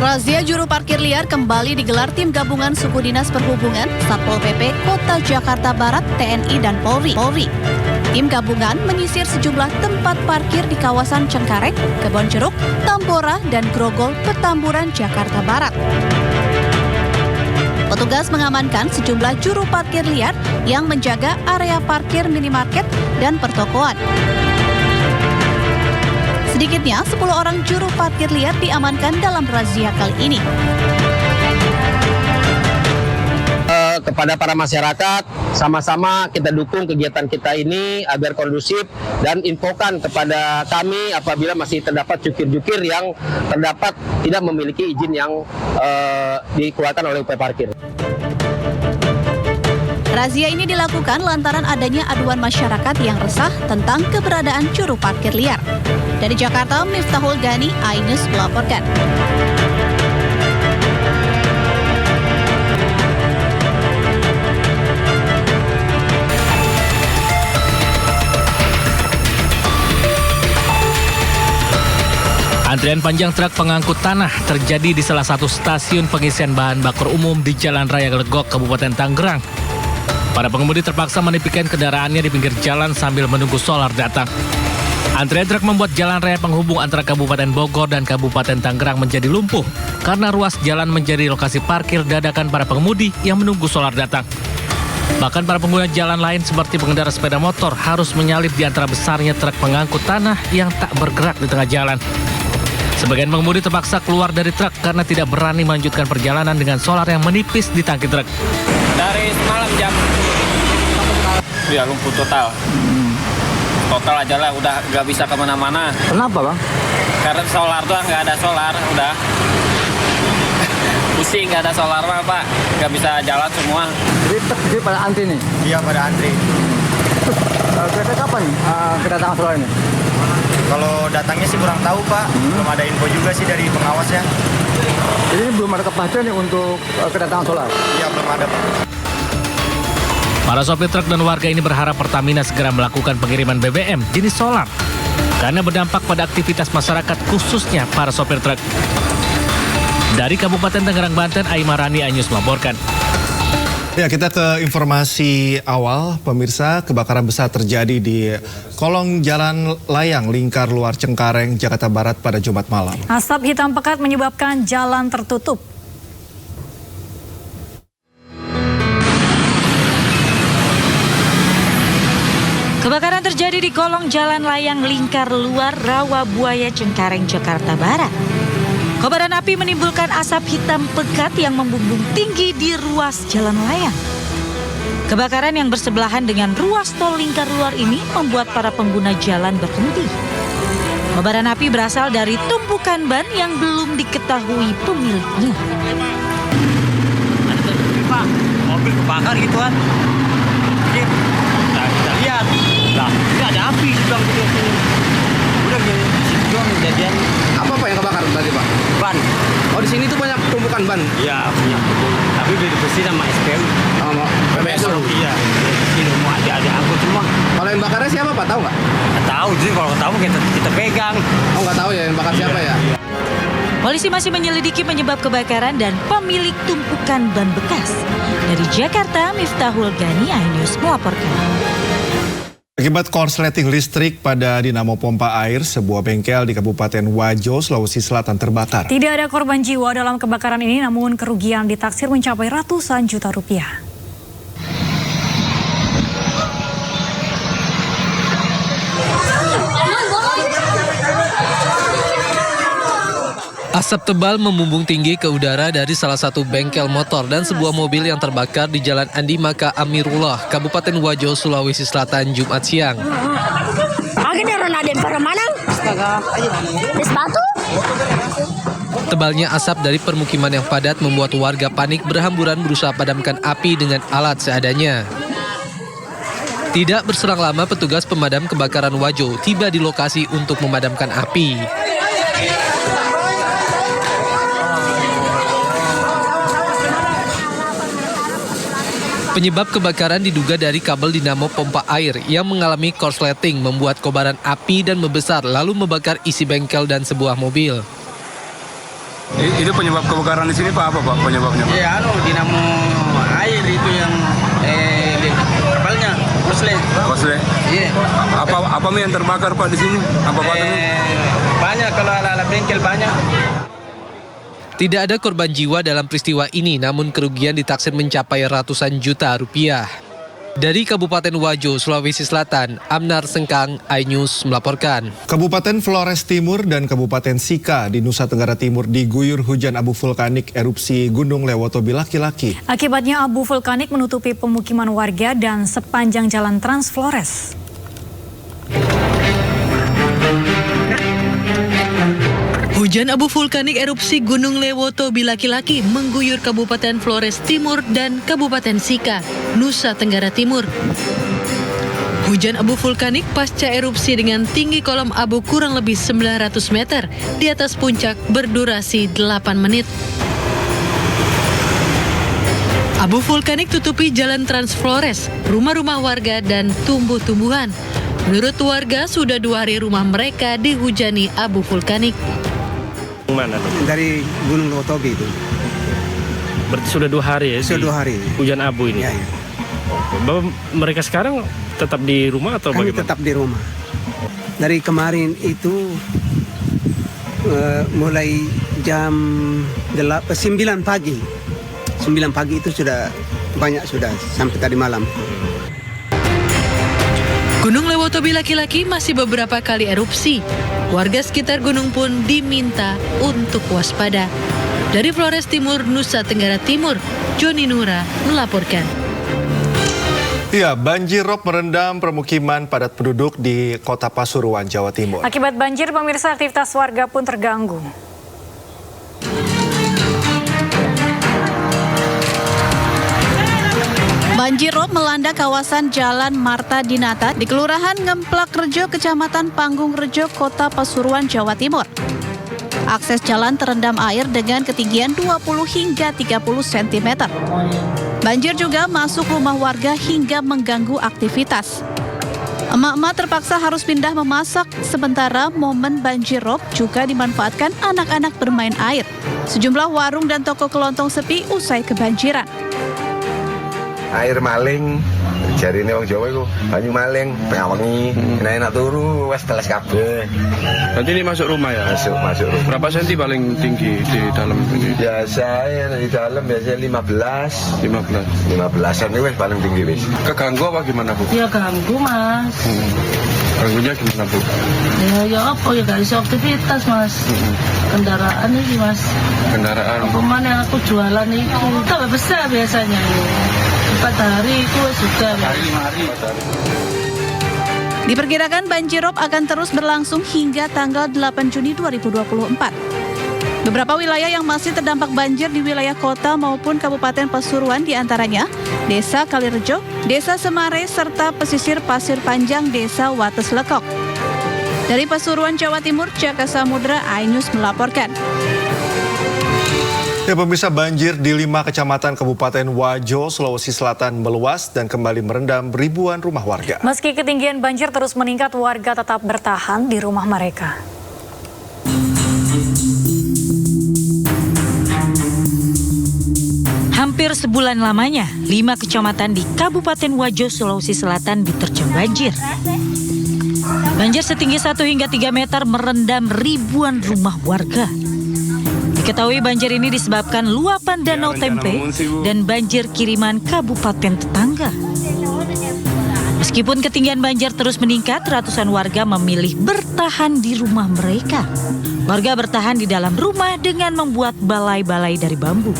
Razia juru parkir liar kembali digelar tim gabungan Suku Dinas Perhubungan, Satpol PP, Kota Jakarta Barat, TNI, dan Polri. Tim gabungan menyisir sejumlah tempat parkir di kawasan Cengkareng, Kebonjeruk, Tambora, dan Grogol, Petamburan, Jakarta Barat. Petugas mengamankan sejumlah juru parkir liar yang menjaga area parkir minimarket dan pertokoan. Sedikitnya 10 orang juru parkir liar diamankan dalam razia kali ini. Kepada para masyarakat, sama-sama kita dukung kegiatan kita ini agar kondusif dan infokan kepada kami apabila masih terdapat jukir-jukir yang terdapat tidak memiliki izin yang dikeluarkan oleh UP Parkir. Razia ini dilakukan lantaran adanya aduan masyarakat yang resah tentang keberadaan juru parkir liar. Dari Jakarta, Miftahul Gani, iNews melaporkan. Antrian panjang truk pengangkut tanah terjadi di salah satu stasiun pengisian bahan bakar umum di Jalan Raya Glegok, Kabupaten Tangerang. Para pengemudi terpaksa menepikan kendaraannya di pinggir jalan sambil menunggu solar datang. Antrian truk membuat jalan raya penghubung antara Kabupaten Bogor dan Kabupaten Tangerang menjadi lumpuh karena ruas jalan menjadi lokasi parkir dadakan para pengemudi yang menunggu solar datang. Bahkan para pengguna jalan lain seperti pengendara sepeda motor harus menyalip di antara besarnya truk pengangkut tanah yang tak bergerak di tengah jalan. Sebagian pengemudi terpaksa keluar dari truk karena tidak berani melanjutkan perjalanan dengan solar yang menipis di tangki truk. Dari semalam jam ya lumpuh total. Total aja lah, udah nggak bisa kemana-mana. Kenapa, Bang? Karena solar tuh nggak ada solar, udah pusing, nggak ada solar Pak, nggak bisa jalan semua. Jadi pada antri nih? Iya, pada antri. Kira-kira kapan kedatangan solar ini? Kalau datangnya sih kurang tahu, Pak. Belum ada info juga sih dari pengawasnya. Jadi ini belum ada kepastian nih untuk kedatangan solar? Iya, belum ada, Pak. Para sopir truk dan warga ini berharap Pertamina segera melakukan pengiriman BBM jenis solar karena berdampak pada aktivitas masyarakat khususnya para sopir truk. Dari Kabupaten Tangerang, Banten, Aimarani, iNews melaporkan. Ya, kita ke informasi awal. Pemirsa, kebakaran besar terjadi di kolong jalan layang lingkar luar Cengkareng, Jakarta Barat pada Jumat malam. Asap hitam pekat menyebabkan jalan tertutup. Kebakaran terjadi di kolong jalan layang lingkar luar Rawabuaya Cengkareng, Jakarta Barat. Kobaran api menimbulkan asap hitam pekat yang membumbung tinggi di ruas jalan layang. Kebakaran yang bersebelahan dengan ruas tol lingkar luar ini membuat para pengguna jalan berhenti. Kobaran api berasal dari tumpukan ban yang belum diketahui pemiliknya. Pak, mobil kebakar gitu kan. Kita lihat, lah nggak ada api juga gitu. Udah gitu doang kejadian. Apa yang kebakar tadi, Pak? Ban. Oh, di sini tuh banyak tumpukan ban. Iya, punya. Tapi udah dibersihin sama SPM. Sama PBSU. Iya. Ini mau ada angkut semua. Kalau yang bakarnya siapa, Pak? Tahu nggak? Nggak tahu, jadi kalau tahu kita pegang. Oh, nggak tahu ya yang bakar siapa ya? Polisi masih menyelidiki penyebab kebakaran dan pemilik tumpukan ban bekas. Dari Jakarta, Miftahul Gani, iNews melaporkan. Akibat korsleting listrik pada dinamo pompa air, sebuah bengkel di Kabupaten Wajo, Sulawesi Selatan terbakar. Tidak ada korban jiwa dalam kebakaran ini, namun kerugian ditaksir mencapai ratusan juta rupiah. Asap tebal membumbung tinggi ke udara dari salah satu bengkel motor dan sebuah mobil yang terbakar di Jalan Andi Maka Amirullah, Kabupaten Wajo, Sulawesi Selatan, Jumat siang. Tebalnya asap dari permukiman yang padat membuat warga panik berhamburan berusaha padamkan api dengan alat seadanya. Tidak berselang lama, petugas pemadam kebakaran Wajo tiba di lokasi untuk memadamkan api. Penyebab kebakaran diduga dari kabel dinamo pompa air yang mengalami korsleting membuat kobaran api dan membesar lalu membakar isi bengkel dan sebuah mobil. Itu penyebab kebakaran di sini Pak, apa Pak penyebabnya Pak? Ya, dinamo air itu yang kapalnya kosle. Iya. Apa yang terbakar Pak di sini? Apa banyak, kalau ala bengkel banyak. Tidak ada korban jiwa dalam peristiwa ini, namun kerugian ditaksir mencapai ratusan juta rupiah. Dari Kabupaten Wajo, Sulawesi Selatan, Amnar Sengkang, iNews melaporkan. Kabupaten Flores Timur dan Kabupaten Sika di Nusa Tenggara Timur diguyur hujan abu vulkanik erupsi Gunung Lewotobi laki-laki. Akibatnya abu vulkanik menutupi pemukiman warga dan sepanjang jalan Trans Flores. Hujan abu vulkanik erupsi Gunung Lewotobi laki-laki mengguyur Kabupaten Flores Timur dan Kabupaten Sika, Nusa Tenggara Timur. Hujan abu vulkanik pasca erupsi dengan tinggi kolom abu kurang lebih 900 meter di atas puncak berdurasi 8 menit. Abu vulkanik tutupi jalan Trans Flores, rumah-rumah warga dan tumbuh-tumbuhan. Menurut warga, sudah 2 hari rumah mereka dihujani abu vulkanik. Mana? Dari Gunung Lewotobi itu. Berarti sudah 2 hari ya? Sudah 2 hari. Hujan abu ini? Ya. Bapak mereka sekarang tetap di rumah atau Kami bagaimana? tetap di rumah. Dari kemarin itu mulai jam 9 pagi. 9 pagi itu sudah banyak sampai tadi malam. Gunung Lewotobi laki-laki masih beberapa kali erupsi. Warga sekitar gunung pun diminta untuk waspada. Dari Flores Timur, Nusa Tenggara Timur, Joni Nura melaporkan. Ya, banjir rob merendam permukiman padat penduduk di Kota Pasuruan, Jawa Timur. Akibat banjir, pemirsa, aktivitas warga pun terganggu. Banjir rob melanda kawasan Jalan Marta Dinata di Kelurahan Ngemplak Rejo, Kecamatan Panggung Rejo, Kota Pasuruan, Jawa Timur. Akses jalan terendam air dengan ketinggian 20 hingga 30 cm. Banjir juga masuk rumah warga hingga mengganggu aktivitas. Emak-emak terpaksa harus pindah memasak, sementara momen banjir rob juga dimanfaatkan anak-anak bermain air. Sejumlah warung dan toko kelontong sepi usai kebanjiran. Air maling, jari ini orang Jawa itu banyu maling, pengawangi, enak turu, wes teles kabeh. Nanti ini masuk rumah ya? Masuk rumah. Berapa senti paling tinggi di dalam ini? Biasa di dalam biasanya 15-an ini wes paling tinggi wes. Keganggu apa gimana Bu? Ya ganggu Mas. Ganggunya gimana Bu? Ya apa ya gak bisa aktivitas Mas. Kendaraan ini Mas. Kendaraan? Apa mana yang aku jualan itu tambah besar biasanya. 4 hari itu sudah. Diperkirakan banjir rob akan terus berlangsung hingga tanggal 8 Juni 2024. Beberapa wilayah yang masih terdampak banjir di wilayah kota maupun Kabupaten Pasuruan diantaranya Desa Kalirejo, Desa Semare, serta pesisir Pasir Panjang, Desa Wates Lekok. Dari Pasuruan, Jawa Timur, Jaka Samudra, iNews melaporkan. Ya, pemirsa, banjir di 5 kecamatan Kabupaten Wajo, Sulawesi Selatan meluas dan kembali merendam ribuan rumah warga. Meski ketinggian banjir terus meningkat, warga tetap bertahan di rumah mereka. Hampir sebulan lamanya, 5 kecamatan di Kabupaten Wajo, Sulawesi Selatan diterjang banjir. Banjir setinggi 1 hingga 3 meter merendam ribuan rumah warga. Diketahui banjir ini disebabkan luapan Danau Tempe dan banjir kiriman kabupaten tetangga. Meskipun ketinggian banjir terus meningkat, ratusan warga memilih bertahan di rumah mereka. Warga bertahan di dalam rumah dengan membuat balai-balai dari bambu.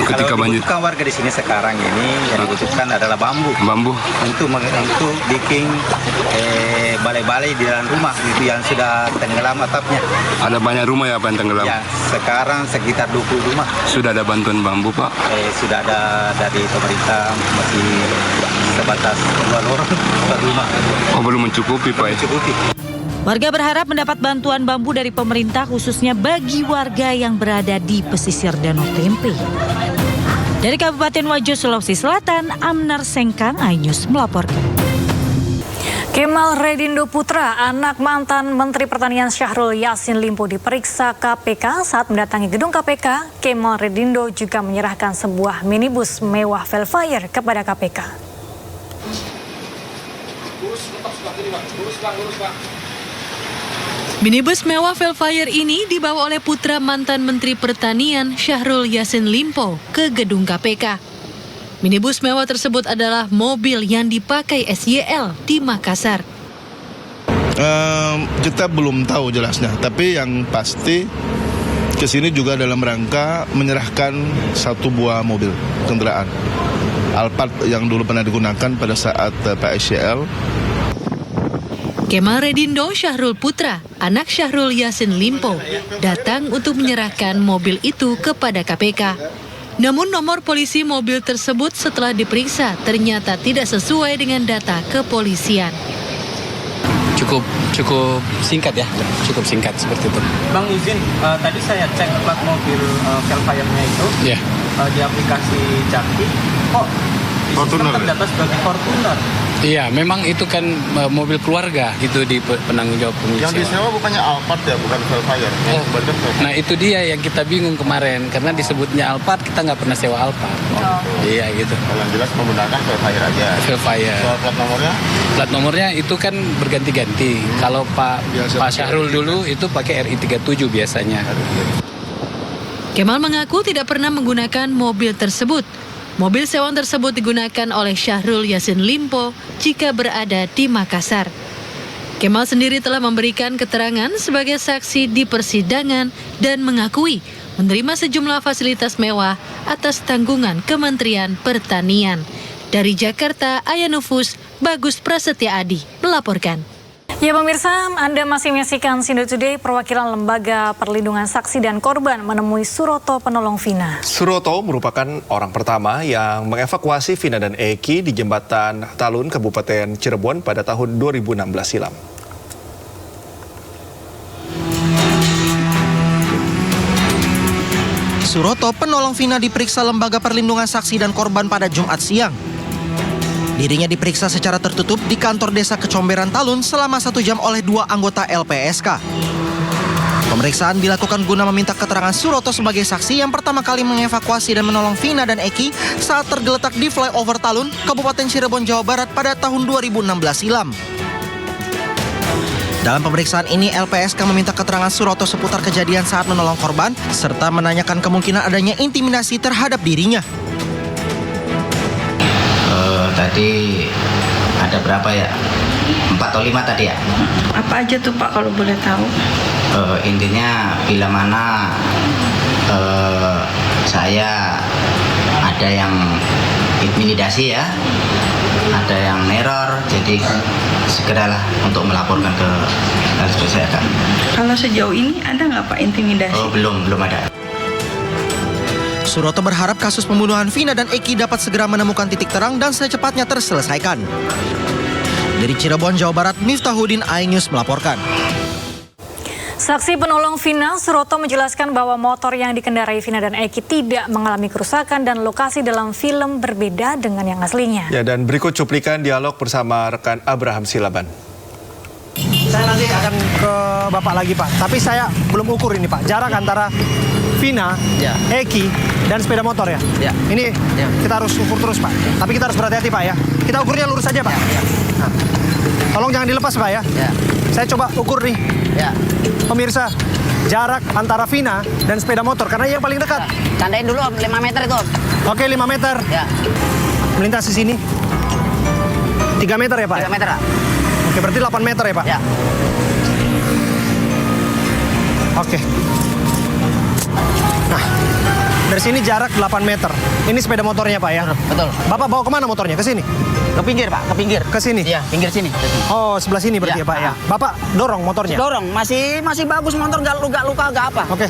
Kalau dibutuhkan warga di sini sekarang ini yang dibutuhkan adalah bambu. Bambu untuk bikin balai-balai di dalam rumah itu yang sudah tenggelam atapnya. Ada banyak rumah ya Pak yang tenggelam? Ya, sekarang sekitar 20 rumah. Sudah ada bantuan bambu Pak? Sudah ada dari pemerintah, masih sebatas 2 orang per rumah. Oh, belum mencukupi Pak? Mencukupi. Warga berharap mendapat bantuan bambu dari pemerintah, khususnya bagi warga yang berada di pesisir Danau Tempe. Dari Kabupaten Wajo, Sulawesi Selatan, Amnar Sengkang, iNews melaporkan. Kemal Redindo Putra, anak mantan Menteri Pertanian Syahrul Yassin Limpo diperiksa KPK saat mendatangi gedung KPK. Kemal Redindo juga menyerahkan sebuah minibus mewah Velfire kepada KPK. Minibus mewah Velfire ini dibawa oleh putra mantan Menteri Pertanian Syahrul Yassin Limpo ke gedung KPK. Minibus mewah tersebut adalah mobil yang dipakai SYL di Makassar. Kita belum tahu jelasnya, tapi yang pasti kesini juga dalam rangka menyerahkan satu buah mobil kendaraan Alphard yang dulu pernah digunakan pada saat Pak SYL. Kemal Redindo Syahrul Putra, anak Syahrul Yassin Limpo, datang untuk menyerahkan mobil itu kepada KPK. Namun nomor polisi mobil tersebut setelah diperiksa ternyata tidak sesuai dengan data kepolisian. Cukup singkat ya, cukup singkat seperti itu. Bang izin, tadi saya cek plat mobil Velfire-nya itu di aplikasi Jaki, kok terdata sebagai Fortuner. Iya, memang itu kan mobil keluarga itu di penanggung jawab pengisian. Yang disewa bukannya Alphard ya, bukan Velfire. Nah itu dia yang kita bingung kemarin karena disebutnya Alphard, kita nggak pernah sewa Alphard. Iya gitu. Yang jelas menggunakan Velfire aja. Velfire. Soal plat nomornya? Plat nomornya itu kan berganti-ganti. Kalau Pak Syahrul dulu itu pakai RI 37 biasanya. Kemal mengaku tidak pernah menggunakan mobil tersebut. Mobil sewaan tersebut digunakan oleh Syahrul Yassin Limpo jika berada di Makassar. Kemal sendiri telah memberikan keterangan sebagai saksi di persidangan dan mengakui menerima sejumlah fasilitas mewah atas tanggungan Kementerian Pertanian. Dari Jakarta, Ayanufus Bagus Prasetya Adi melaporkan. Ya pemirsa, Anda masih menyaksikan Sindo Today. Perwakilan Lembaga Perlindungan Saksi dan Korban menemui Suroto penolong Vina. Suroto merupakan orang pertama yang mengevakuasi Vina dan Eki di Jembatan Talun, Kabupaten Cirebon pada tahun 2016 silam. Suroto penolong Vina diperiksa Lembaga Perlindungan Saksi dan Korban pada Jumat siang. Dirinya diperiksa secara tertutup di kantor desa Kecomberan Talun selama 1 jam oleh 2 anggota LPSK. Pemeriksaan dilakukan guna meminta keterangan Suroto sebagai saksi yang pertama kali mengevakuasi dan menolong Vina dan Eki saat tergeletak di flyover Talun, Kabupaten Cirebon, Jawa Barat pada tahun 2016 silam. Dalam pemeriksaan ini, LPSK meminta keterangan Suroto seputar kejadian saat menolong korban, serta menanyakan kemungkinan adanya intimidasi terhadap dirinya. Tadi ada berapa ya? 4 atau 5 tadi ya? Apa aja tuh Pak kalau boleh tahu? Intinya bila mana saya ada yang intimidasi ya, ada yang neror, jadi segeralah untuk melaporkan ke LSPCK. Kalau sejauh ini ada nggak Pak intimidasi? Belum ada. Suroto berharap kasus pembunuhan Vina dan Eki dapat segera menemukan titik terang dan secepatnya terselesaikan. Dari Cirebon, Jawa Barat, Miftahudin, iNews melaporkan. Saksi penolong Vina, Suroto menjelaskan bahwa motor yang dikendarai Vina dan Eki tidak mengalami kerusakan dan lokasi dalam film berbeda dengan yang aslinya. Ya, dan berikut cuplikan dialog bersama rekan Abraham Silaban. Saya nanti akan ke Bapak lagi Pak, tapi saya belum ukur ini Pak, jarak antara Vina, Eki, dan sepeda motor ya. Ini kita harus ukur terus Pak, tapi kita harus berhati-hati Pak ya. Kita ukurnya lurus saja Pak. Nah, tolong jangan dilepas Pak ya. Saya coba ukur nih. Pemirsa, jarak antara Vina dan sepeda motor, karena yang paling dekat. Tandain dulu Om, 5 meter itu Om. Oke, 5 meter. Melintas di sini. 3 meter ya Pak? 3 meter Pak. Oke, berarti 8 meter ya Pak? Oke. Nah, dari sini jarak 8 meter. Ini sepeda motornya Pak ya? Betul. Bapak bawa kemana motornya? Ke sini? Ke pinggir Pak, ke pinggir. Ke sini? Iya, pinggir sini. Oh, sebelah sini berarti ya Pak ya? Bapak dorong motornya? Dorong, masih bagus motor, nggak luka, nggak apa. Oke.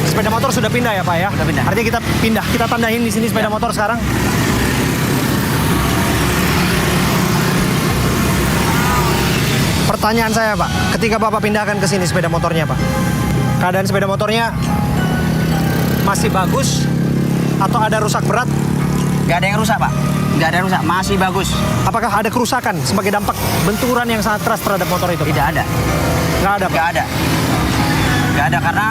Sepeda motor sudah pindah ya Pak ya? Sudah pindah. Artinya kita pindah, kita tandain di sini sepeda motor sekarang. Pertanyaan saya Pak, ketika Bapak pindahkan ke sini sepeda motornya Pak, keadaan sepeda motornya masih bagus atau ada rusak berat? Nggak ada yang rusak, Pak. Nggak ada yang rusak, masih bagus. Apakah ada kerusakan sebagai dampak benturan yang sangat keras terhadap motor itu? Tidak ada. Nggak ada, Pak? Nggak ada. Nggak ada, karena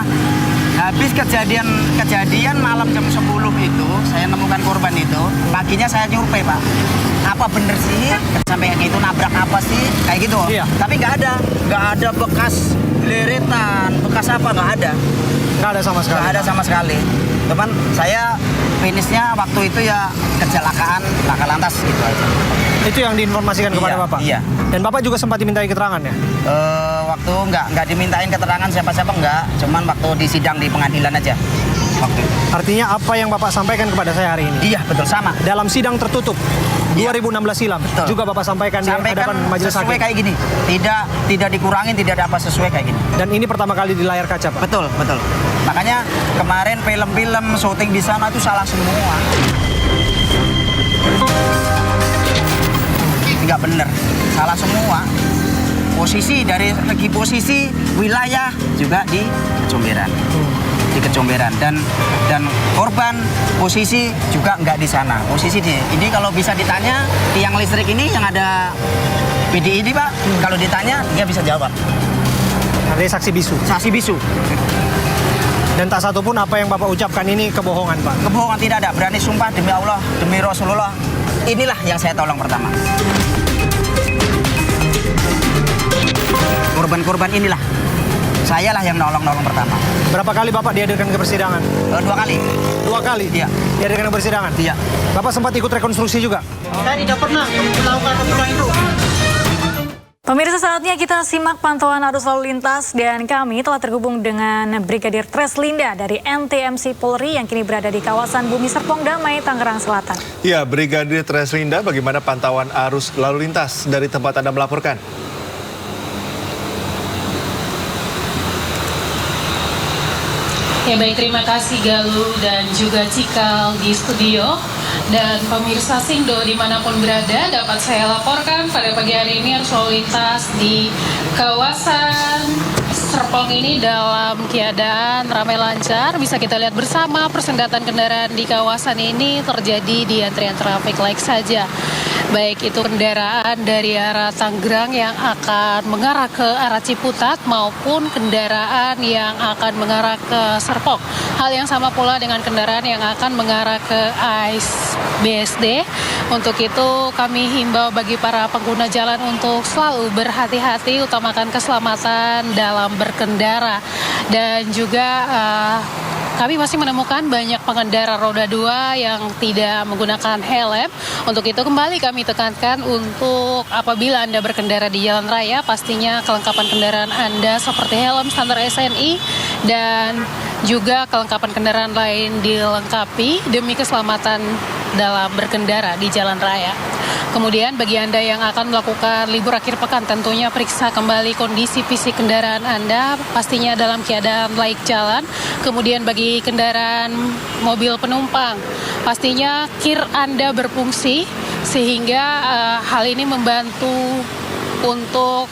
habis kejadian malam jam 10 itu, saya nemukan korban itu, paginya saya nyurvei, Pak. Apa bener sih sampai kayak gitu, nabrak apa sih, kayak gitu. Iya. Tapi nggak ada bekas leretan, bekas apa, nggak ada. Nggak ada sama sekali? Nggak ada sama sekali. Cuman saya finishnya waktu itu ya kecelakaan laka lantas gitu aja. Itu yang diinformasikan kepada Bapak? Iya. Dan Bapak juga sempat dimintai keterangan ya? Waktu nggak dimintain keterangan siapa-siapa nggak, cuman waktu di sidang di pengadilan aja. Waktu itu. Artinya apa yang Bapak sampaikan kepada saya hari ini? Iya, betul, sama. Dalam sidang tertutup 2016 silam, betul. Juga Bapak sampaikan di hadapan majelis sesuai hakim? kayak gini, tidak dikurangin, tidak ada apa, sesuai kayak gini. Dan ini pertama kali di layar kaca, Pak? Betul. Makanya kemarin film-film syuting di sana itu salah semua. Nggak bener, salah semua. Posisi dari segi posisi wilayah juga di Kecomberan dan korban posisi juga nggak di sana. Posisi ini kalau bisa ditanya tiang listrik ini yang ada PDI ini, Pak, kalau ditanya dia bisa jawab. Ada saksi bisu. Saksi bisu. Dan tak satu pun apa yang Bapak ucapkan ini kebohongan, Pak? Kebohongan tidak ada. Berani sumpah demi Allah, demi Rasulullah. Inilah yang saya tolong pertama. Korban-korban inilah. Sayalah yang nolong pertama. Berapa kali Bapak dihadirkan ke persidangan? 2 kali. 2 kali? Iya. Dihadirkan ke persidangan? Iya. Bapak sempat ikut rekonstruksi juga? Saya tidak pernah melakukan aturan itu. Pemirsa, saatnya kita simak pantauan arus lalu lintas dan kami telah terhubung dengan Brigadir Treslinda dari NTMC Polri yang kini berada di kawasan Bumi Serpong Damai, Tangerang Selatan. Ya, Brigadir Treslinda, bagaimana pantauan arus lalu lintas dari tempat Anda melaporkan? Ya baik, terima kasih Galuh dan juga Cikal di studio. Dan pemirsa Sindo dimanapun berada, dapat saya laporkan pada pagi hari ini arus lalu lintas di kawasan Serpong ini dalam keadaan ramai lancar. Bisa kita lihat bersama persendatan kendaraan di kawasan ini terjadi di antrian traffic light saja. Baik itu kendaraan dari arah Tangerang yang akan mengarah ke arah Ciputat maupun kendaraan yang akan mengarah ke Serpong. Hal yang sama pula dengan kendaraan yang akan mengarah ke AIS BSD. Untuk itu kami himbau bagi para pengguna jalan untuk selalu berhati-hati, utamakan keselamatan dalam berkendara. Dan juga kami masih menemukan banyak pengendara roda 2 yang tidak menggunakan helm. Untuk itu kembali kami tekankan untuk apabila Anda berkendara di jalan raya, pastinya kelengkapan kendaraan Anda seperti helm standar SNI dan juga kelengkapan kendaraan lain dilengkapi demi keselamatan dalam berkendara di jalan raya. Kemudian bagi Anda yang akan melakukan libur akhir pekan, tentunya periksa kembali kondisi fisik kendaraan Anda, pastinya dalam keadaan layak jalan. Kemudian bagi kendaraan mobil penumpang, pastinya kir Anda berfungsi sehingga hal ini membantu untuk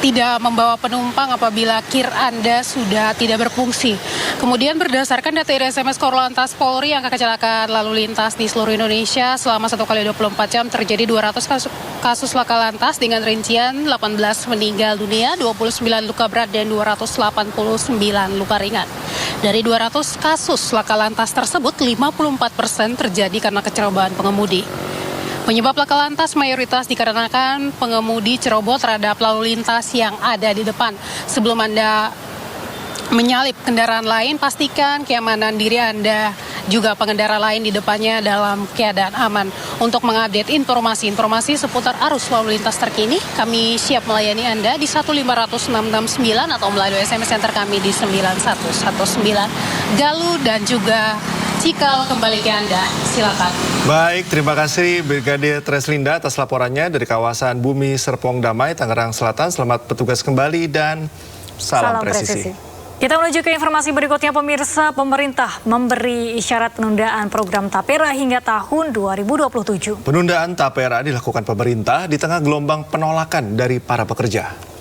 tidak membawa penumpang apabila kir Anda sudah tidak berfungsi. Kemudian berdasarkan data dari SMS Korlantas Polri, angka kecelakaan lalu lintas di seluruh Indonesia selama 1 kali 24 jam terjadi 200 kasus laka lantas dengan rincian 18 meninggal dunia, 29 luka berat dan 289 luka ringan. Dari 200 kasus laka lantas tersebut, 54% terjadi karena kecerobohan pengemudi. Penyebab laka lantas mayoritas dikarenakan pengemudi ceroboh terhadap lalu lintas yang ada di depan. Sebelum Anda menyalip kendaraan lain, pastikan keamanan diri Anda juga pengendara lain di depannya dalam keadaan aman. Untuk mengupdate informasi seputar arus lalu lintas terkini, kami siap melayani Anda di 1500669 atau melalui SMS center kami di 9119. Galuh dan juga Cikal kembali ke Anda, silakan. Baik, terima kasih Brigadir Treslinda atas laporannya dari kawasan Bumi Serpong Damai, Tangerang Selatan. Selamat bertugas kembali dan salam presisi. Kita menuju ke informasi berikutnya, pemirsa. Pemerintah memberi isyarat penundaan program Tapera hingga tahun 2027. Penundaan Tapera dilakukan pemerintah di tengah gelombang penolakan dari para pekerja.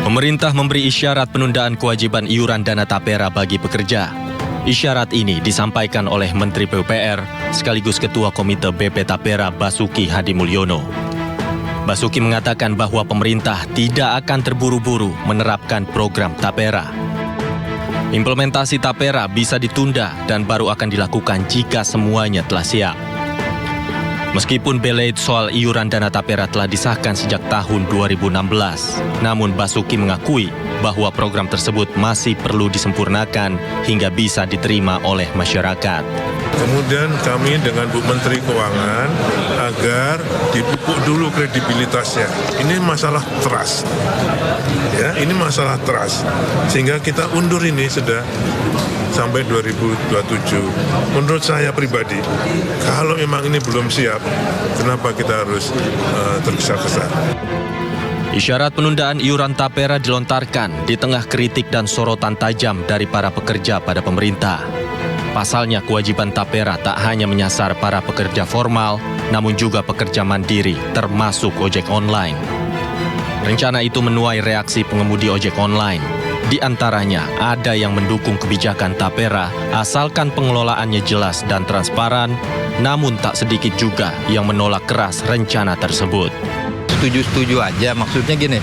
Pemerintah memberi isyarat penundaan kewajiban iuran dana tapera bagi pekerja. Isyarat ini disampaikan oleh Menteri PUPR sekaligus Ketua Komite BP Tapera Basuki Hadimulyono. Basuki mengatakan bahwa pemerintah tidak akan terburu-buru menerapkan program tapera. Implementasi tapera bisa ditunda dan baru akan dilakukan jika semuanya telah siap. Meskipun belaid soal iuran dana tapera telah disahkan sejak tahun 2016, namun Basuki mengakui bahwa program tersebut masih perlu disempurnakan hingga bisa diterima oleh masyarakat. Kemudian kami dengan Bu Menteri Keuangan agar dipupuk dulu kredibilitasnya. Ini masalah trust. Ya, ini masalah trust. Sehingga kita undur ini sudah sampai 2027. Menurut saya pribadi, kalau memang ini belum siap, kenapa kita harus tergesa-gesa? Isyarat penundaan iuran tapera dilontarkan di tengah kritik dan sorotan tajam dari para pekerja pada pemerintah. Pasalnya kewajiban tapera tak hanya menyasar para pekerja formal, namun juga pekerja mandiri, termasuk ojek online. Rencana itu menuai reaksi pengemudi ojek online. Di antaranya ada yang mendukung kebijakan tapera asalkan pengelolaannya jelas dan transparan, namun tak sedikit juga yang menolak keras rencana tersebut. Setuju-setuju aja, maksudnya gini,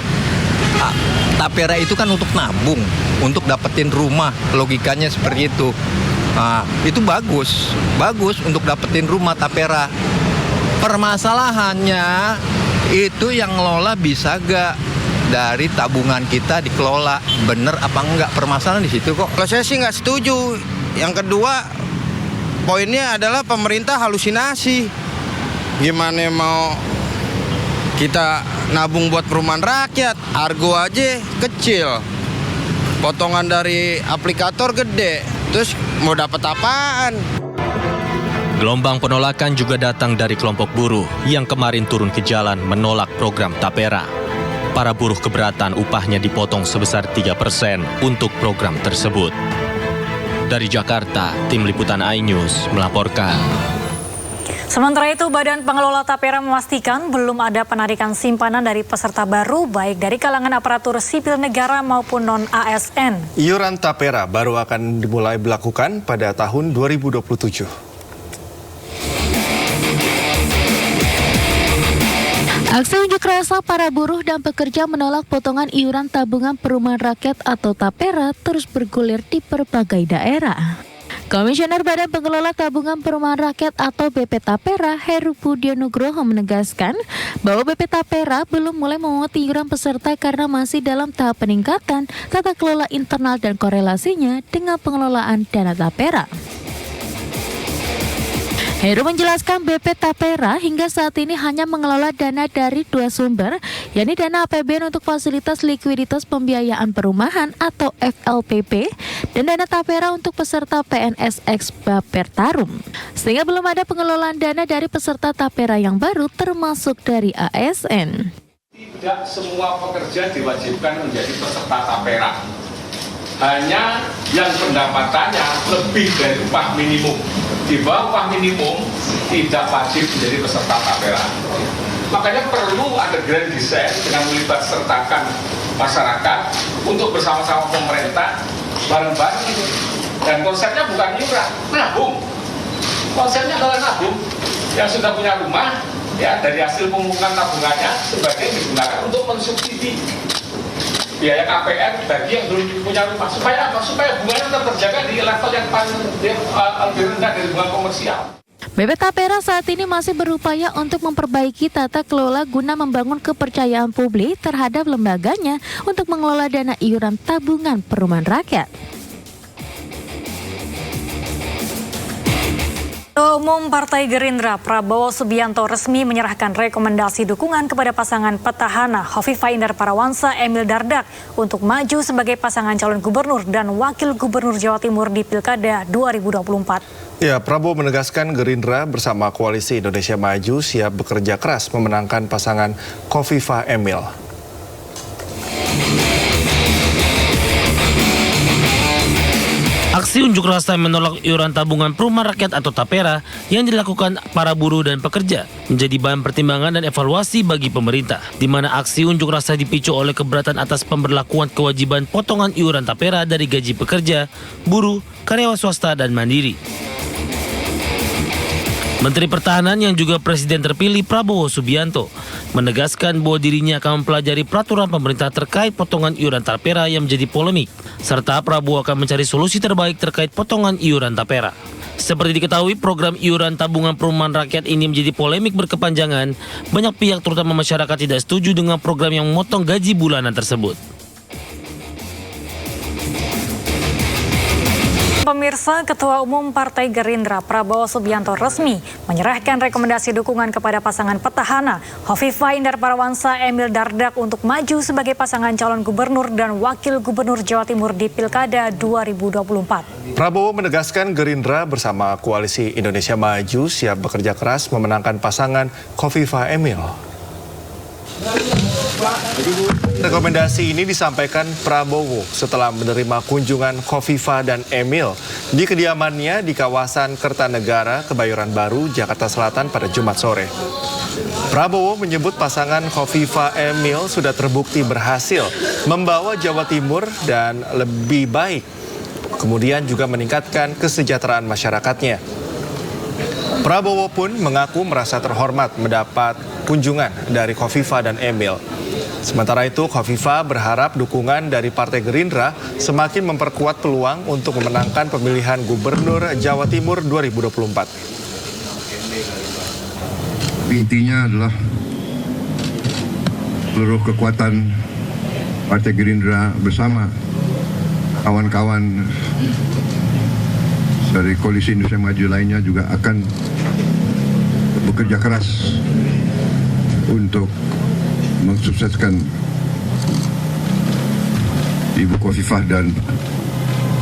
tapera itu kan untuk nabung, untuk dapetin rumah, logikanya seperti itu. Nah, itu bagus untuk dapetin rumah tapera. Permasalahannya itu yang ngelola bisa gak dari tabungan kita dikelola, bener apa enggak, permasalahan di situ kok. Kalau saya sih nggak setuju. Yang kedua, poinnya adalah pemerintah halusinasi. Gimana mau kita nabung buat perumahan rakyat, argo aja kecil, potongan dari aplikator gede, terus mau dapat apaan? Gelombang penolakan juga datang dari kelompok buruh yang kemarin turun ke jalan menolak program tapera. Para buruh keberatan upahnya dipotong sebesar 3% untuk program tersebut. Dari Jakarta, Tim Liputan iNews melaporkan. Sementara itu, Badan Pengelola Tapera memastikan belum ada penarikan simpanan dari peserta baru, baik dari kalangan aparatur sipil negara maupun non-ASN. Iuran tapera baru akan dimulai dilakukan pada tahun 2027. Aksi unjuk rasa para buruh dan pekerja menolak potongan iuran tabungan perumahan rakyat atau tapera terus bergulir di berbagai daerah. Komisioner Badan Pengelola Tabungan Perumahan Rakyat atau BP Tapera, Heru Budi Nugroho menegaskan bahwa BP Tapera belum mulai memungut iuran peserta karena masih dalam tahap peningkatan tata kelola internal dan korelasinya dengan pengelolaan dana tapera. Heru menjelaskan BP Tapera hingga saat ini hanya mengelola dana dari dua sumber, yakni dana APBN untuk fasilitas likuiditas pembiayaan perumahan atau FLPP dan dana tapera untuk peserta PNS ex Bapertarum. Sehingga belum ada pengelolaan dana dari peserta tapera yang baru termasuk dari ASN. Tidak semua pekerja diwajibkan menjadi peserta tapera. Hanya yang pendapatannya lebih dari upah minimum. Di bawah upah minimum tidak wajib menjadi peserta tapera. Makanya perlu ada grand design dengan melibatsertakan masyarakat untuk bersama-sama pemerintah bareng-bareng itu. Dan konsepnya bukan iuran, nabung. Konsepnya adalah nabung. Yang sudah punya rumah, ya dari hasil pemungutan tabungannya sebagian digunakan untuk mensubsidi biaya KPR bagi yang belum punya rumah, supaya apa? Supaya bunganya tetap terjaga di level yang paling lebih rendah dari bunga komersial. BP Tapera saat ini masih berupaya untuk memperbaiki tata kelola guna membangun kepercayaan publik terhadap lembaganya untuk mengelola dana iuran tabungan perumahan rakyat. Ketua Umum Partai Gerindra Prabowo Subianto resmi menyerahkan rekomendasi dukungan kepada pasangan petahana Hovifah Indar Parawansa Emil Dardak untuk maju sebagai pasangan calon gubernur dan wakil gubernur Jawa Timur di Pilkada 2024. Ya, Prabowo menegaskan Gerindra bersama Koalisi Indonesia Maju siap bekerja keras memenangkan pasangan Hovifah Emil. Aksi Aksi unjuk rasa menolak iuran tabungan perumahan rakyat atau TAPERA yang dilakukan para buruh dan pekerja menjadi bahan pertimbangan dan evaluasi bagi pemerintah, di mana aksi unjuk rasa dipicu oleh keberatan atas pemberlakuan kewajiban potongan iuran TAPERA dari gaji pekerja, buruh, karyawan swasta, dan mandiri. Menteri Pertahanan yang juga Presiden terpilih Prabowo Subianto menegaskan bahwa dirinya akan mempelajari peraturan pemerintah terkait potongan iuran TAPERA yang menjadi polemik, serta Prabowo akan mencari solusi terbaik terkait potongan iuran TAPERA. Seperti diketahui, program iuran tabungan perumahan rakyat ini menjadi polemik berkepanjangan. Banyak pihak terutama masyarakat tidak setuju dengan program yang memotong gaji bulanan tersebut. Pemirsa, Ketua Umum Partai Gerindra Prabowo Subianto resmi menyerahkan rekomendasi dukungan kepada pasangan petahana Hovifah Indar Parawansa Emil Dardak untuk maju sebagai pasangan calon gubernur dan wakil gubernur Jawa Timur di Pilkada 2024. Prabowo menegaskan Gerindra bersama Koalisi Indonesia Maju siap bekerja keras memenangkan pasangan Hovifah Emil. Rekomendasi ini disampaikan Prabowo setelah menerima kunjungan Hovifah dan Emil di kediamannya di kawasan Kertanegara, Kebayoran Baru, Jakarta Selatan pada Jumat sore. Prabowo menyebut pasangan Hovifah Emil sudah terbukti berhasil membawa Jawa Timur dan lebih baik, kemudian juga meningkatkan kesejahteraan masyarakatnya. Prabowo pun mengaku merasa terhormat mendapat kunjungan dari Hovifah dan Emil. Sementara itu, Hovifah berharap dukungan dari Partai Gerindra semakin memperkuat peluang untuk memenangkan pemilihan Gubernur Jawa Timur 2024. Intinya adalah seluruh kekuatan Partai Gerindra bersama kawan-kawan dari Koalisi Indonesia Maju lainnya juga akan bekerja keras untuk mensukseskan Ibu Hovifah dan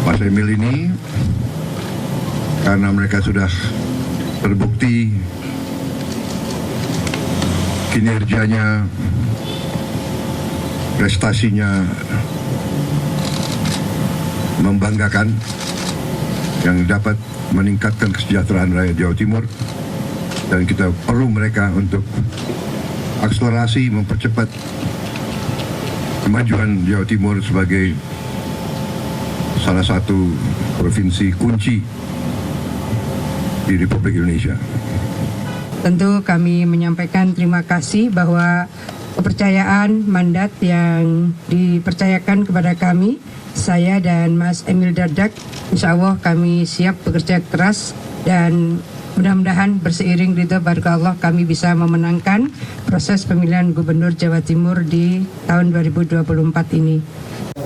Mas Emil ini, karena mereka sudah terbukti kinerjanya, prestasinya membanggakan yang dapat meningkatkan kesejahteraan rakyat Jawa Timur, dan kita perlu mereka untuk akselerasi mempercepat kemajuan Jawa Timur sebagai salah satu provinsi kunci di Republik Indonesia. Tentu kami menyampaikan terima kasih bahwa kepercayaan mandat yang dipercayakan kepada kami, saya dan Mas Emil Dardak, insya Allah kami siap bekerja keras dan mudah-mudahan berseiring ridho barokah Allah kami bisa memenangkan proses pemilihan Gubernur Jawa Timur di tahun 2024 ini.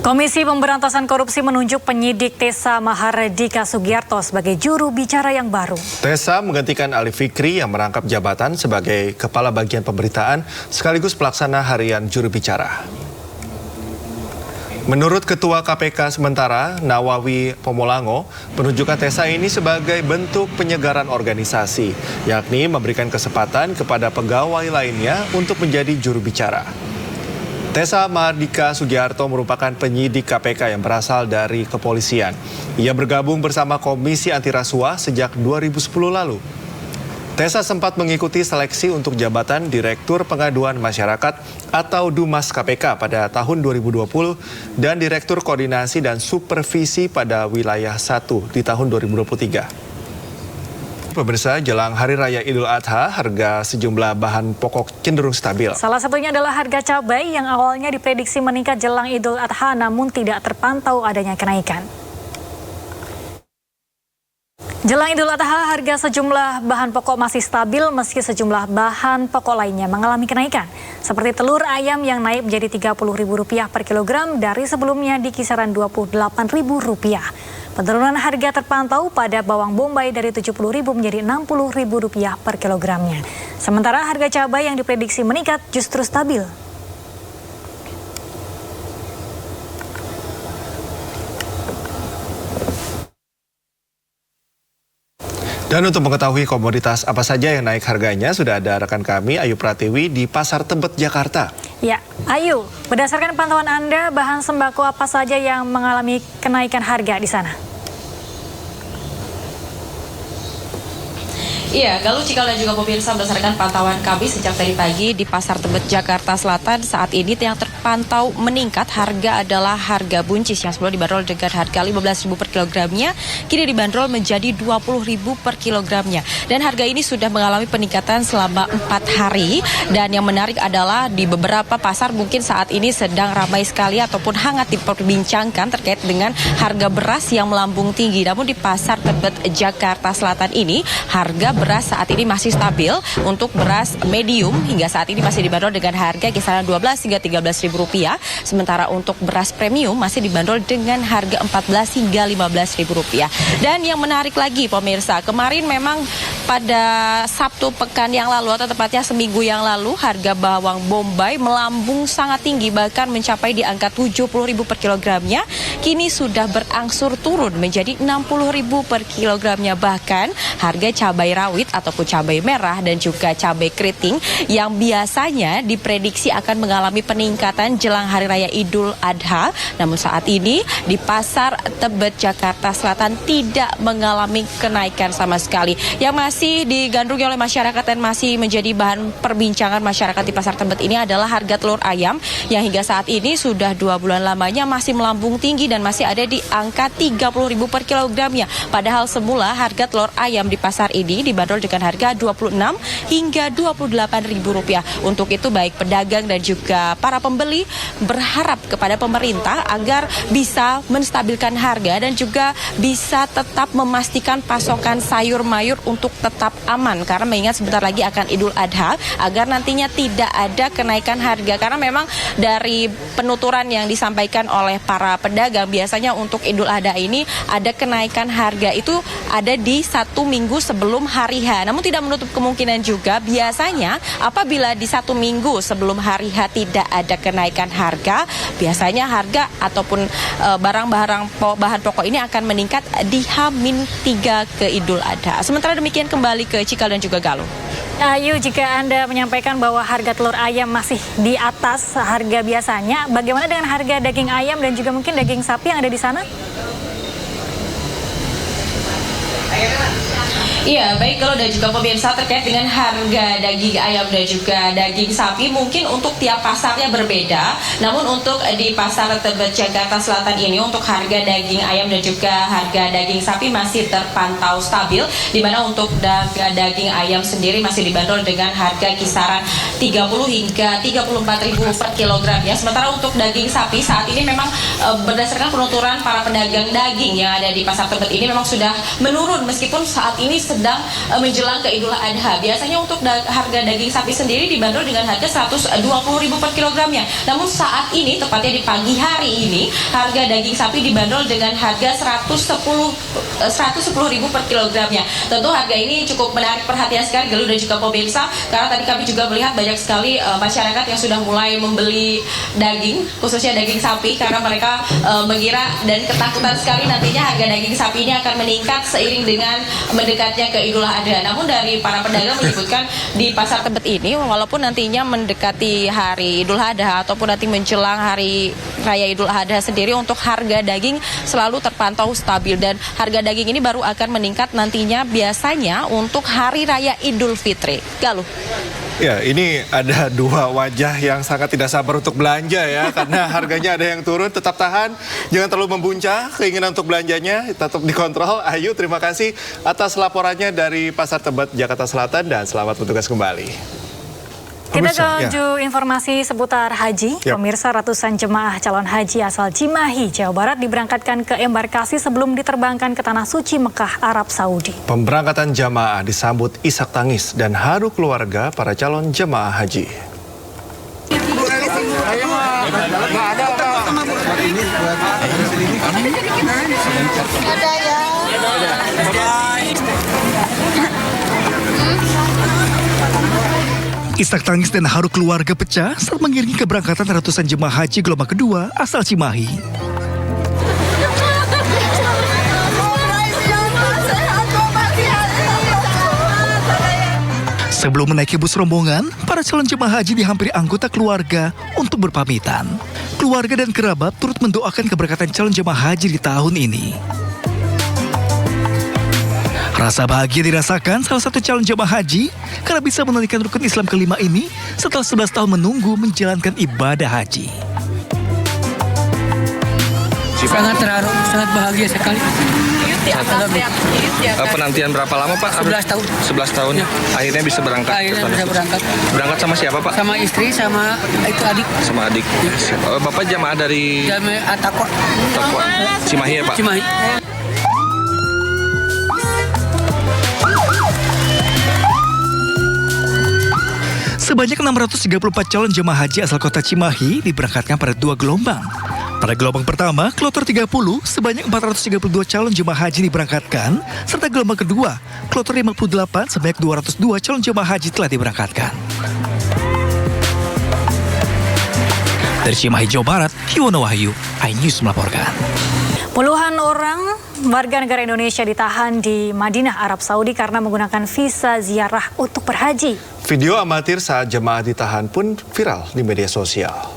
Komisi Pemberantasan Korupsi menunjuk penyidik Tessa Mahardika Sugiarto sebagai juru bicara yang baru. Tessa menggantikan Ali Fikri yang merangkap jabatan sebagai Kepala Bagian Pemberitaan sekaligus pelaksana harian juru bicara. Menurut Ketua KPK sementara, Nawawi Pomolango, penunjukan Tessa ini sebagai bentuk penyegaran organisasi, yakni memberikan kesempatan kepada pegawai lainnya untuk menjadi juru bicara. Tessa Mahardika Sugiarto merupakan penyidik KPK yang berasal dari kepolisian. Ia bergabung bersama Komisi Anti Rasuah sejak 2010 lalu. Tessa sempat mengikuti seleksi untuk jabatan Direktur Pengaduan Masyarakat atau Dumas KPK pada tahun 2020 dan Direktur Koordinasi dan Supervisi pada Wilayah 1 di tahun 2023. Pemirsa, jelang Hari Raya Idul Adha, harga sejumlah bahan pokok cenderung stabil. Salah satunya adalah harga cabai yang awalnya diprediksi meningkat jelang Idul Adha namun tidak terpantau adanya kenaikan. Jelang Idul Adha, harga sejumlah bahan pokok masih stabil meski sejumlah bahan pokok lainnya mengalami kenaikan. Seperti telur ayam yang naik menjadi Rp30.000 per kilogram dari sebelumnya di kisaran Rp28.000. Penurunan harga terpantau pada bawang bombay dari Rp70.000 menjadi Rp60.000 per kilogramnya. Sementara harga cabai yang diprediksi meningkat justru stabil. Dan untuk mengetahui komoditas apa saja yang naik harganya, sudah ada rekan kami Ayu Pratiwi di Pasar Tebet, Jakarta. Ya, Ayu, berdasarkan pantauan Anda, bahan sembako apa saja yang mengalami kenaikan harga di sana? Iya, Galuh, Cikal dan juga pemirsa, berdasarkan pantauan kami sejak tadi pagi di Pasar Tebet, Jakarta Selatan, saat ini yang terpantau meningkat harga adalah harga buncis yang sebelum dibanderol dengan harga Rp15.000 per kilogramnya, kini dibanderol menjadi Rp20.000 per kilogramnya. Dan harga ini sudah mengalami peningkatan selama 4 hari. Dan yang menarik adalah di beberapa pasar mungkin saat ini sedang ramai sekali ataupun hangat diperbincangkan terkait dengan harga beras yang melambung tinggi. Namun di Pasar Tebet, Jakarta Selatan ini, harga beras saat ini masih stabil. Untuk beras medium hingga saat ini masih dibanderol dengan harga kisaran Rp12 hingga Rp13.000. Sementara untuk beras premium masih dibanderol dengan harga Rp14 hingga Rp15.000. Dan yang menarik lagi pemirsa, kemarin memang pada Sabtu pekan yang lalu atau tepatnya seminggu yang lalu, harga bawang bombay melambung sangat tinggi, bahkan mencapai di angka Rp70.000 per kilogramnya. Kini sudah berangsur turun menjadi Rp60.000 per kilogramnya. Bahkan harga cabai rawit ataupun cabai merah dan juga cabai keriting yang biasanya diprediksi akan mengalami peningkatan jelang Hari Raya Idul Adha, namun saat ini di Pasar Tebet, Jakarta Selatan tidak mengalami kenaikan sama sekali. Yang masih digandrungi oleh masyarakat dan masih menjadi bahan perbincangan masyarakat di Pasar Tebet ini adalah harga telur ayam yang hingga saat ini sudah 2 bulan lamanya masih melambung tinggi dan masih ada di angka Rp30.000 per kilogramnya. Padahal semula harga telur ayam di pasar ini dibanderol dengan harga Rp26 hingga Rp28.000. Untuk itu baik pedagang dan juga para pembeli berharap kepada pemerintah agar bisa menstabilkan harga dan juga bisa tetap memastikan pasokan sayur mayur untuk tetap aman, karena mengingat sebentar lagi akan Idul Adha, agar nantinya tidak ada kenaikan harga. Karena memang dari penuturan yang disampaikan oleh para pedagang, biasanya untuk Idul Adha ini ada kenaikan harga itu ada di 1 minggu sebelum hari H. Namun tidak menutup kemungkinan juga biasanya apabila di 1 minggu sebelum hari H tidak ada kenaikan harga, biasanya harga ataupun bahan pokok ini akan meningkat di H-3 ke Idul Adha. Sementara demikian kembali ke Cikal dan juga Galuh. Ayu, jika Anda menyampaikan bahwa harga telur ayam masih di atas harga biasanya, bagaimana dengan harga daging ayam dan juga mungkin daging sapi yang ada di sana? Iya, baik kalau dan juga pemirsa terkait dengan harga daging ayam dan juga daging sapi mungkin untuk tiap pasarnya berbeda. Namun untuk di Pasar Tebet, Jakarta Selatan ini untuk harga daging ayam dan juga harga daging sapi masih terpantau stabil, di mana untuk daging ayam sendiri masih dibanderol dengan harga kisaran Rp30 hingga Rp34.000 per kilogram ya. Sementara untuk daging sapi saat ini memang berdasarkan penuturan para pedagang daging yang ada di Pasar Tebet ini memang sudah menurun meskipun saat ini sedang menjelang ke Idul Adha. Biasanya untuk harga daging sapi sendiri dibanderol dengan harga Rp120.000 per kilogramnya. Namun saat ini, tepatnya di pagi hari ini, harga daging sapi dibanderol dengan harga Rp110.000 per kilogramnya. Tentu harga ini cukup menarik perhatian sekali Galuh dan juga pemirsa, karena tadi kami juga melihat banyak sekali masyarakat yang sudah mulai membeli daging, khususnya daging sapi, karena mereka mengira dan ketakutan sekali nantinya harga daging sapi ini akan meningkat seiring dengan mendekatnya ke Idul Adha. Namun dari para pedagang menyebutkan di Pasar Tebet ini walaupun nantinya mendekati hari Idul Adha ataupun nanti menjelang hari Raya Idul Adha sendiri, untuk harga daging selalu terpantau stabil dan harga daging ini baru akan meningkat nantinya biasanya untuk Hari Raya Idul Fitri. Galuh. Ya, ini ada 2 wajah yang sangat tidak sabar untuk belanja ya, karena harganya ada yang turun. Tetap tahan, jangan terlalu membuncah keinginan untuk belanjanya, tetap dikontrol. Ayu, terima kasih atas laporannya dari Pasar Tebet, Jakarta Selatan, dan selamat bertugas kembali. Kita ke informasi seputar haji. Pemirsa, ratusan jemaah calon haji asal Cimahi, Jawa Barat diberangkatkan ke embarkasi sebelum diterbangkan ke Tanah Suci Mekah, Arab Saudi. Pemberangkatan jamaah disambut isak tangis dan haru keluarga para calon jemaah haji. Isak tangis dan haru keluarga pecah saat mengiringi keberangkatan ratusan jemaah haji gelombang kedua asal Cimahi. Sebelum menaiki bus rombongan, para calon jemaah haji dihampiri anggota keluarga untuk berpamitan. Keluarga dan kerabat turut mendoakan keberkatan calon jemaah haji di tahun ini. Rasa bahagia dirasakan salah satu calon jemaah haji karena bisa menunaikan rukun Islam kelima ini setelah 11 tahun menunggu menjalankan ibadah haji. Sangat terharu, sangat bahagia sekali. Penantian berapa lama Pak? 11 tahun. 11 tahun. Ya. Akhirnya bisa berangkat. Akhirnya bisa berangkat. Berangkat sama siapa Pak? Sama istri, sama itu adik. Sama adik. Ya. Bapak jamaah dari? Jamaah Takwa. Cimahi ya Pak? Cimahi. Sebanyak 634 calon jemaah haji asal kota Cimahi diberangkatkan pada 2 gelombang. Pada gelombang pertama, kloter 30, sebanyak 432 calon jemaah haji diberangkatkan, serta gelombang kedua, kloter 58, sebanyak 202 calon jemaah haji telah diberangkatkan. Dari Cimahi, Jawa Barat, Yuwono Wahyu, iNews melaporkan. Puluhan orang warga negara Indonesia ditahan di Madinah, Arab Saudi karena menggunakan visa ziarah untuk berhaji. Video amatir saat jemaah ditahan pun viral di media sosial.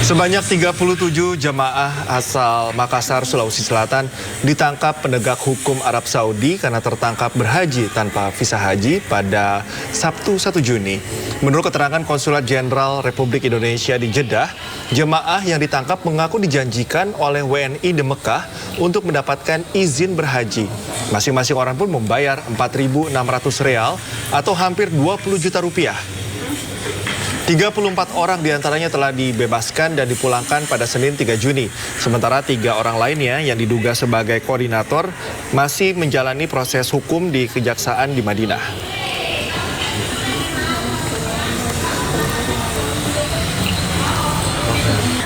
Sebanyak 37 jemaah asal Makassar, Sulawesi Selatan ditangkap penegak hukum Arab Saudi karena tertangkap berhaji tanpa visa haji pada Sabtu 1 Juni. Menurut keterangan Konsulat Jenderal Republik Indonesia di Jeddah, jemaah yang ditangkap mengaku dijanjikan oleh WNI di Mekah untuk mendapatkan izin berhaji. Masing-masing orang pun membayar 4.600 real atau hampir 20 juta rupiah. 34 orang diantaranya telah dibebaskan dan dipulangkan pada Senin 3 Juni. Sementara 3 orang lainnya yang diduga sebagai koordinator masih menjalani proses hukum di Kejaksaan di Madinah.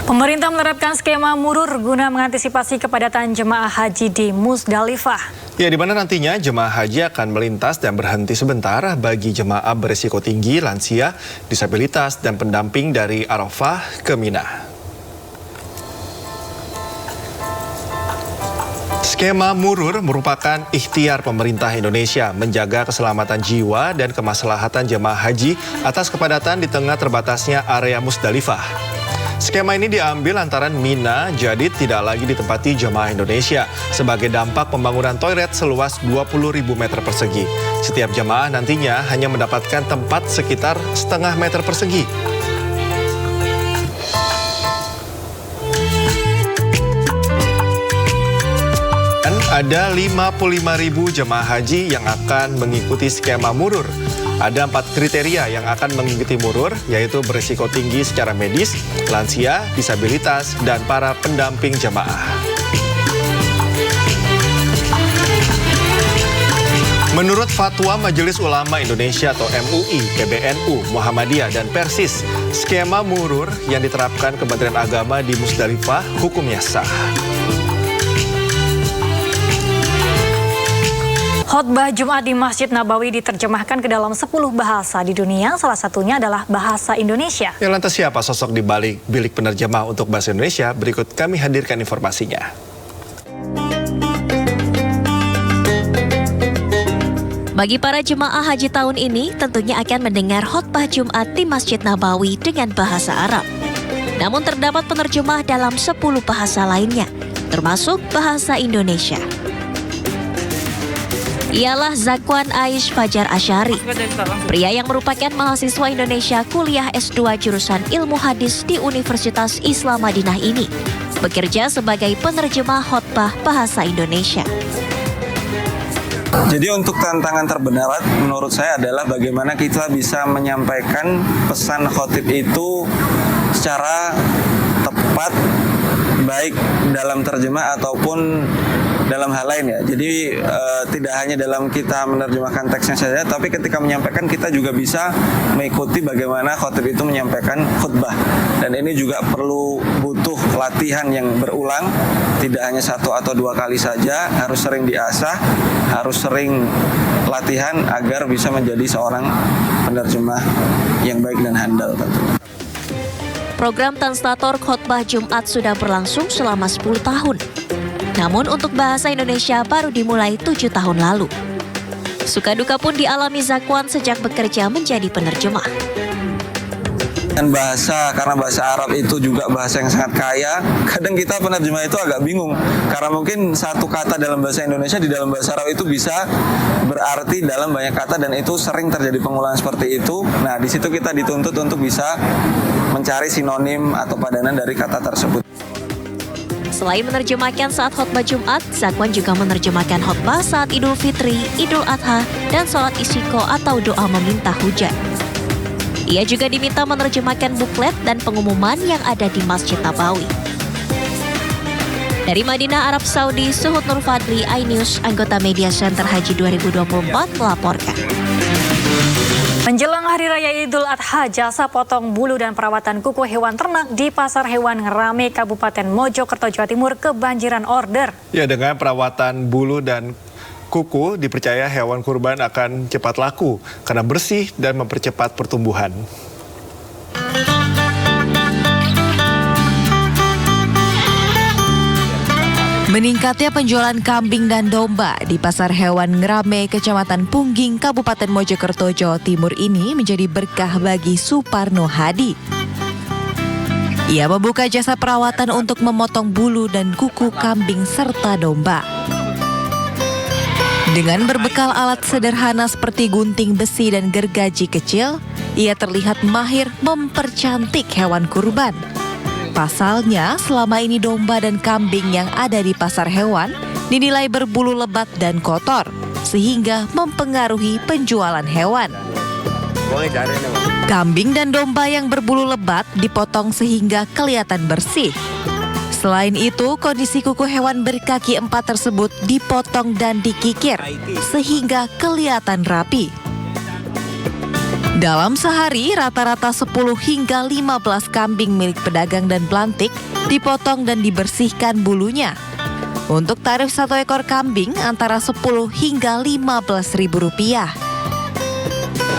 Pemerintah menerapkan skema murur guna mengantisipasi kepadatan jemaah haji di Musdalifah. Ya, di mana nantinya jemaah haji akan melintas dan berhenti sebentar bagi jemaah berisiko tinggi, lansia, disabilitas, dan pendamping dari Arafah ke Mina. Skema murur merupakan ikhtiar pemerintah Indonesia menjaga keselamatan jiwa dan kemaslahatan jemaah haji atas kepadatan di tengah terbatasnya area Musdalifah. Skema ini diambil lantaran Mina jadi tidak lagi ditempati jemaah Indonesia sebagai dampak pembangunan toilet seluas 20.000 meter persegi. Setiap jemaah nantinya hanya mendapatkan tempat sekitar setengah meter persegi. Dan ada 55.000 jemaah haji yang akan mengikuti skema murur. Ada 4 kriteria yang akan mengikuti murur, yaitu berisiko tinggi secara medis, lansia, disabilitas, dan para pendamping jemaah. Menurut Fatwa Majelis Ulama Indonesia atau MUI, PBNU, Muhammadiyah, dan Persis, skema murur yang diterapkan Kementerian Agama di Musdalifah hukumnya sah. Khotbah Jumat di Masjid Nabawi diterjemahkan ke dalam 10 bahasa di dunia, salah satunya adalah bahasa Indonesia. Ya, lantas siapa sosok di balik bilik penerjemah untuk bahasa Indonesia? Berikut kami hadirkan informasinya. Bagi para jemaah haji tahun ini, tentunya akan mendengar khotbah Jumat di Masjid Nabawi dengan bahasa Arab. Namun terdapat penerjemah dalam 10 bahasa lainnya, termasuk bahasa Indonesia. Ialah Zakwan Aish Fajar Asyari, pria yang merupakan mahasiswa Indonesia kuliah S2 jurusan Ilmu Hadis di Universitas Islam Madinah ini, bekerja sebagai penerjemah khotbah bahasa Indonesia. Jadi untuk tantangan terberat menurut saya adalah bagaimana kita bisa menyampaikan pesan khotib itu secara tepat, baik dalam terjemah ataupun dalam hal lain ya. Jadi tidak hanya dalam kita menerjemahkan teksnya saja, tapi ketika menyampaikan kita juga bisa mengikuti bagaimana khotib itu menyampaikan khutbah. Dan ini juga perlu butuh latihan yang berulang, tidak hanya 1 atau 2 kali saja, harus sering diasah, harus sering latihan agar bisa menjadi seorang penerjemah yang baik dan handal tentunya. Program translator khotbah Jumat sudah berlangsung selama 10 tahun. Namun untuk bahasa Indonesia baru dimulai 7 tahun lalu. Suka duka pun dialami Zakwan sejak bekerja menjadi penerjemah. Dan bahasa, karena bahasa Arab itu juga bahasa yang sangat kaya, kadang kita penerjemah itu agak bingung. Karena mungkin satu kata dalam bahasa Indonesia di dalam bahasa Arab itu bisa berarti dalam banyak kata, dan itu sering terjadi pengulangan seperti itu. Nah, di situ kita dituntut untuk bisa mencari sinonim atau padanan dari kata tersebut. Selain menerjemahkan saat khotbah Jumat, Zakwan juga menerjemahkan khotbah saat Idul Fitri, Idul Adha, dan sholat istiqo atau doa meminta hujan. Ia juga diminta menerjemahkan buklet dan pengumuman yang ada di Masjid Nabawi. Dari Madinah, Arab Saudi, Suhud Nur Fadli, iNews, anggota Media Center Haji 2024 melaporkan. Menjelang Hari Raya Idul Adha, jasa potong bulu dan perawatan kuku hewan ternak di Pasar Hewan Ngerame, Kabupaten Mojokerto, Jawa Timur kebanjiran order. Ya, dengan perawatan bulu dan kuku dipercaya hewan kurban akan cepat laku karena bersih dan mempercepat pertumbuhan. Meningkatnya penjualan kambing dan domba di Pasar Hewan Ngerame, Kecamatan Pungging, Kabupaten Mojokerto, Jawa Timur ini menjadi berkah bagi Suparno Hadi. Ia membuka jasa perawatan untuk memotong bulu dan kuku kambing serta domba. Dengan berbekal alat sederhana seperti gunting besi dan gergaji kecil, ia terlihat mahir mempercantik hewan kurban. Pasalnya, selama ini domba dan kambing yang ada di pasar hewan dinilai berbulu lebat dan kotor, sehingga mempengaruhi penjualan hewan. Kambing dan domba yang berbulu lebat dipotong sehingga kelihatan bersih. Selain itu, kondisi kuku hewan berkaki 4 tersebut dipotong dan dikikir sehingga kelihatan rapi. Dalam sehari, rata-rata 10 hingga 15 kambing milik pedagang dan pelantik dipotong dan dibersihkan bulunya. Untuk tarif 1 ekor kambing antara 10 hingga 15 ribu rupiah.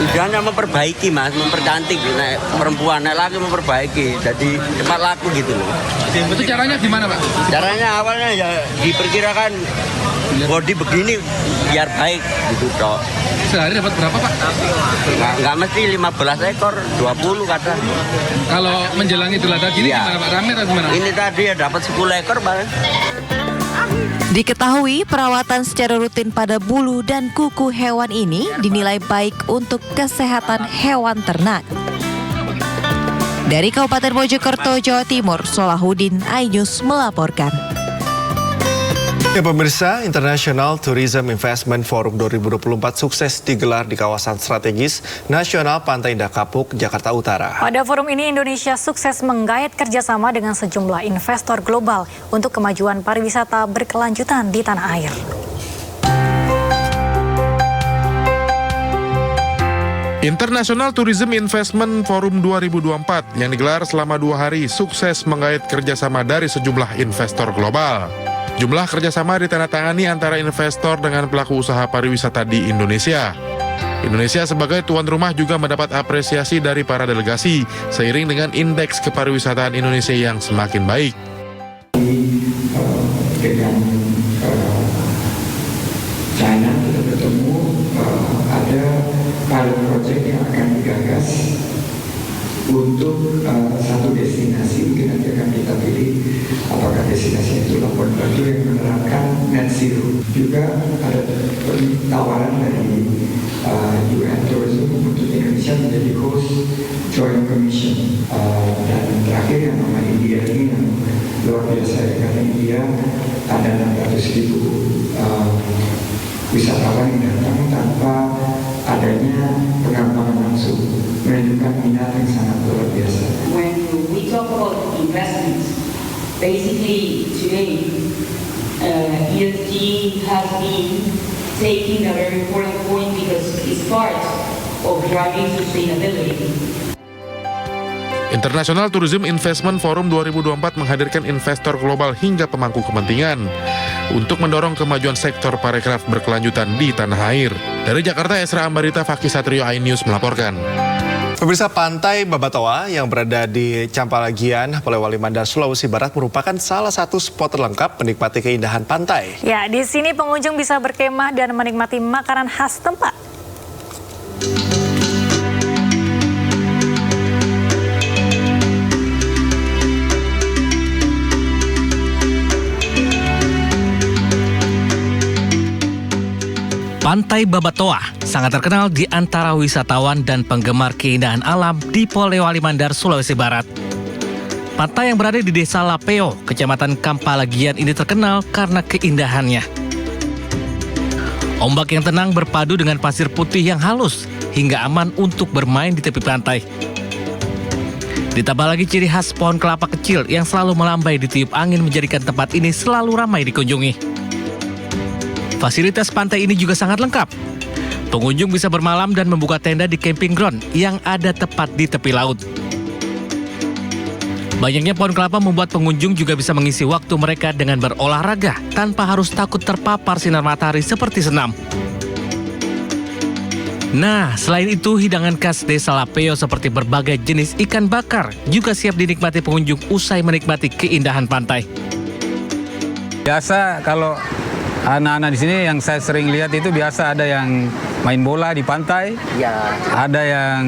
Tujuannya memperbaiki, Mas, mempercantik. Naik perempuan, naik laki memperbaiki, jadi cepat laku gitu loh. Itu caranya gimana, Pak? Caranya awalnya ya diperkirakan body begini biar baik gitu toh. Sehari dapat berapa, Pak? Nggak mesti 15 ekor, 20 kata. Kalau menjelang Idul Adha gini gimana, Pak? Rame atau gimana? Ini tadi ya dapat 10 ekor, Pak. Diketahui perawatan secara rutin pada bulu dan kuku hewan ini dinilai baik untuk kesehatan hewan ternak. Dari Kabupaten Mojokerto, Jawa Timur, Solahuddin, iNews melaporkan. Ya pemirsa, International Tourism Investment Forum 2024 sukses digelar di kawasan strategis nasional Pantai Indah Kapuk, Jakarta Utara. Pada forum ini Indonesia sukses menggait kerjasama dengan sejumlah investor global untuk kemajuan pariwisata berkelanjutan di tanah air. International Tourism Investment Forum 2024 yang digelar selama 2 hari sukses menggait kerjasama dari sejumlah investor global. Jumlah kerjasama ditandatangani antara investor dengan pelaku usaha pariwisata di Indonesia. Indonesia sebagai tuan rumah juga mendapat apresiasi dari para delegasi seiring dengan indeks kepariwisataan Indonesia yang semakin baik. Dengan China kita bertemu, ada pilot project yang akan digagas untuk satu destinasi, mungkin nanti akan kita pilih apakah destinasi itu Labuan Batu yang menerapkan net zero. Juga ada tawaran dari UN Tourism untuk Indonesia menjadi host Joint Commission. Dan terakhir yang nama India ini yang luar biasa, karena India ada 600.000 wisatawan yang datang tanpa adanya pengambangan langsung, menunjukkan minat yang sangat luar biasa. When we talk about investments, basically today ESG has been taking a very important point because it's part of driving sustainability. International Tourism Investment Forum 2024 menghadirkan investor global hingga pemangku kepentingan untuk mendorong kemajuan sektor parekraf berkelanjutan di tanah air. Dari Jakarta, Esra Ambarita, Fakih Satrio, iNews melaporkan. Pemirsa, Pantai Babatoa yang berada di Campalagian, Polewali Mandar, Sulawesi Barat merupakan salah satu spot terlengkap menikmati keindahan pantai. Ya, di sini pengunjung bisa berkemah dan menikmati makanan khas tempat. Pantai Babatoa sangat terkenal di antara wisatawan dan penggemar keindahan alam di Polewali Mandar, Sulawesi Barat. Pantai yang berada di Desa Lapeo, Kecamatan Kampalagian ini terkenal karena keindahannya. Ombak yang tenang berpadu dengan pasir putih yang halus hingga aman untuk bermain di tepi pantai. Ditambah lagi ciri khas pohon kelapa kecil yang selalu melambai ditiup angin menjadikan tempat ini selalu ramai dikunjungi. Fasilitas pantai ini juga sangat lengkap. Pengunjung bisa bermalam dan membuka tenda di camping ground yang ada tepat di tepi laut. Banyaknya pohon kelapa membuat pengunjung juga bisa mengisi waktu mereka dengan berolahraga tanpa harus takut terpapar sinar matahari seperti senam. Nah, selain itu hidangan khas Desa Lapeo seperti berbagai jenis ikan bakar juga siap dinikmati pengunjung usai menikmati keindahan pantai. Biasa kalau anak-anak di sini yang saya sering lihat itu biasa ada yang main bola di pantai, ada yang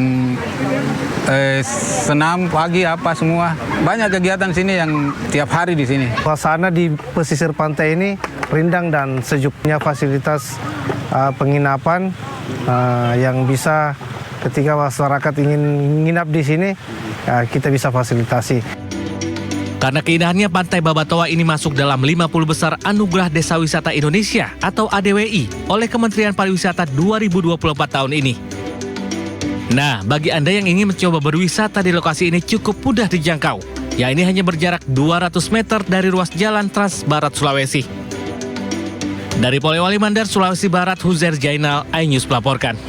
senam pagi apa semua. Banyak kegiatan sini yang tiap hari di sini. Suasana di pesisir pantai ini rindang dan sejuknya fasilitas penginapan yang bisa ketika masyarakat ingin menginap di sini kita bisa fasilitasi. Karena keindahannya, Pantai Babatoa ini masuk dalam 50 besar Anugerah Desa Wisata Indonesia atau ADWI oleh Kementerian Pariwisata 2024 tahun ini. Nah, bagi Anda yang ingin mencoba berwisata di lokasi ini cukup mudah dijangkau. Ya, ini hanya berjarak 200 meter dari ruas jalan Trans Barat Sulawesi. Dari Polewali Mandar, Sulawesi Barat, Huzair Jainal, iNews melaporkan.